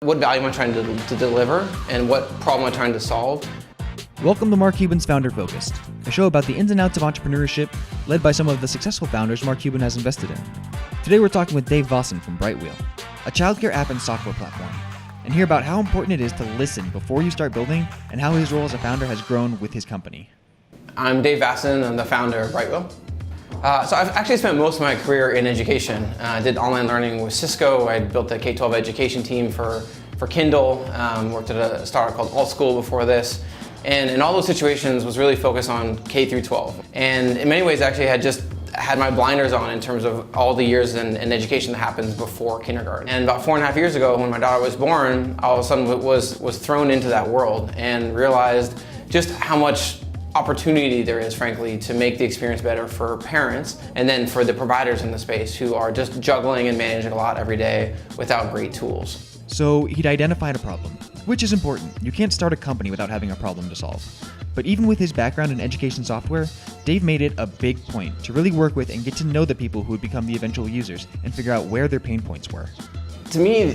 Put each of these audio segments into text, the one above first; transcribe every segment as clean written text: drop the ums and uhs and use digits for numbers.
What value am I trying to deliver, and what problem am I trying to solve? Welcome to Mark Cuban's Founder Focused, a show about the ins and outs of entrepreneurship, led by some of the successful founders Mark Cuban has invested in. Today we're talking with Dave Vasen from Brightwheel, a childcare app and software platform, and hear about how important it is to listen before you start building, and how his role as a founder has grown with his company. I'm Dave Vasen. I'm the founder of Brightwell. So I've actually spent most of my career in education. I did online learning with Cisco. I built the K-12 education team for Kindle. Worked at a startup called Alt School before this. And in all those situations was really focused on K through 12. And in many ways actually had my blinders on in terms of all the years in education that happens before kindergarten. And about 4.5 years ago when my daughter was born, all of a sudden was thrown into that world and realized just how much opportunity there is, frankly, to make the experience better for parents and then for the providers in the space who are just juggling and managing a lot every day without great tools. So he'd identified a problem, which is important. You can't start a company without having a problem to solve. But even with his background in education software, Dave made it a big point to really work with and get to know the people who would become the eventual users and figure out where their pain points were. To me,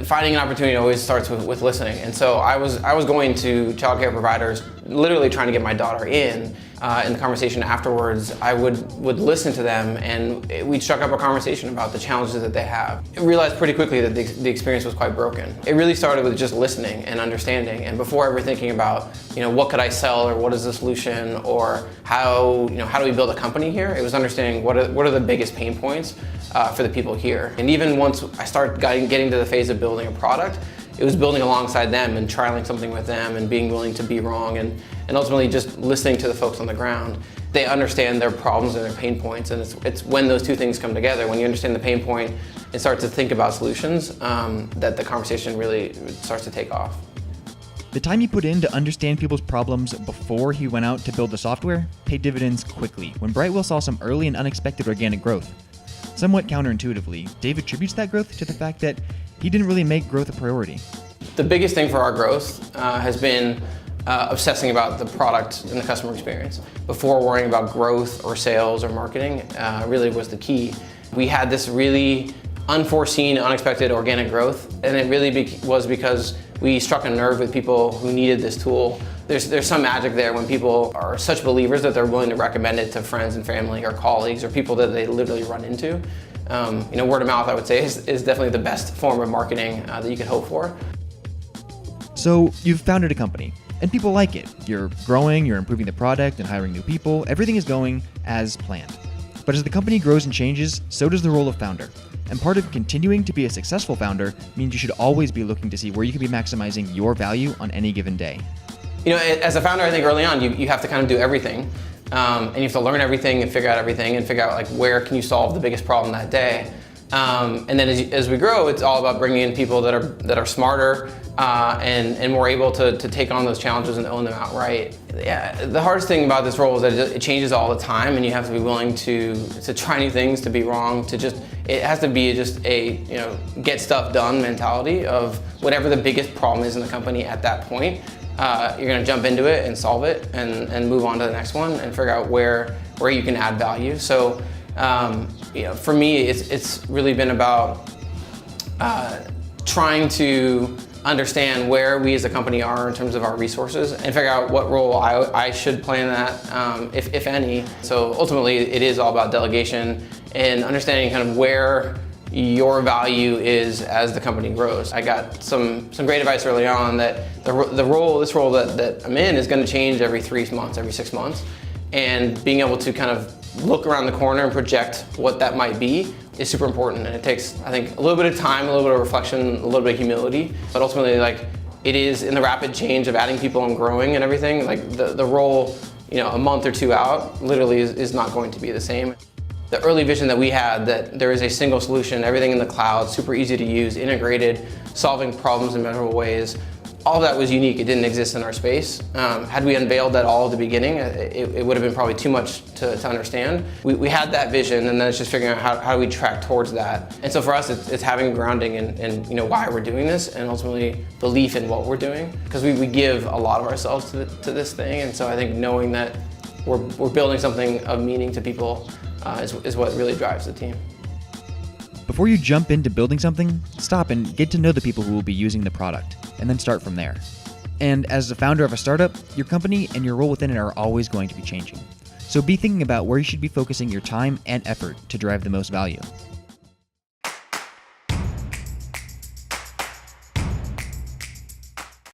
finding an opportunity always starts with listening. And so I was going to childcare providers, literally trying to get my daughter in the conversation afterwards. I would listen to them, and we'd struck up a conversation about the challenges that they have. I realized pretty quickly that the experience was quite broken. It really started with just listening and understanding, and before ever thinking about, what could I sell, or what is the solution, or how do we build a company here? It was understanding what are the biggest pain points for the people here. And even once I started getting to the phase of building a product, it was building alongside them and trialing something with them and being willing to be wrong and ultimately just listening to the folks on the ground. They understand their problems and their pain points, and it's when those two things come together, when you understand the pain point and start to think about solutions, that the conversation really starts to take off. The time he put in to understand people's problems before he went out to build the software paid dividends quickly when Brightwell saw some early and unexpected organic growth. Somewhat counterintuitively, Dave attributes that growth to the fact that he didn't really make growth a priority. The biggest thing for our growth has been obsessing about the product and the customer experience before worrying about growth or sales or marketing. Really was the key. We had this really unforeseen, unexpected organic growth, and it really was because we struck a nerve with people who needed this tool. There's some magic there when people are such believers that they're willing to recommend it to friends and family or colleagues or people that they literally run into. Word of mouth, I would say, is definitely the best form of marketing that you could hope for. So you've founded a company, and people like it. You're growing, you're improving the product and hiring new people. Everything is going as planned. But as the company grows and changes, so does the role of founder. And part of continuing to be a successful founder means you should always be looking to see where you can be maximizing your value on any given day. As a founder, I think early on, you have to kind of do everything. And you have to learn everything and figure out like where can you solve the biggest problem that day. And then as we grow, it's all about bringing in people that are smarter and more able to take on those challenges and own them outright. Yeah, the hardest thing about this role is that it changes all the time, and you have to be willing to try new things, to be wrong, it has to be just a get stuff done mentality of whatever the biggest problem is in the company at that point. You're going to jump into it and solve it and move on to the next one and figure out where you can add value. So for me, it's really been about trying to understand where we as a company are in terms of our resources and figure out what role I should play in that, if any. So ultimately, it is all about delegation and understanding kind of where your value is as the company grows. I got some great advice early on that this role that I'm in is going to change every 3 months, every 6 months, and being able to kind of look around the corner and project what that might be is super important. And it takes, I think, a little bit of time, a little bit of reflection, a little bit of humility, but ultimately, it is in the rapid change of adding people and growing and everything, the role, a month or 2 out literally is not going to be the same. The early vision that we had that there is a single solution, everything in the cloud, super easy to use, integrated, solving problems in measurable ways, all of that was unique. It didn't exist in our space. Had we unveiled that all at the beginning, it would have been probably too much to understand. We had that vision, and then it's just figuring out how do we track towards that. And so for us, it's having grounding in why we're doing this, and ultimately belief in what we're doing, because we give a lot of ourselves to this thing. And so I think knowing that we're building something of meaning to people is what really drives the team. Before you jump into building something, stop and get to know the people who will be using the product, and then start from there. And as the founder of a startup, your company and your role within it are always going to be changing. So be thinking about where you should be focusing your time and effort to drive the most value.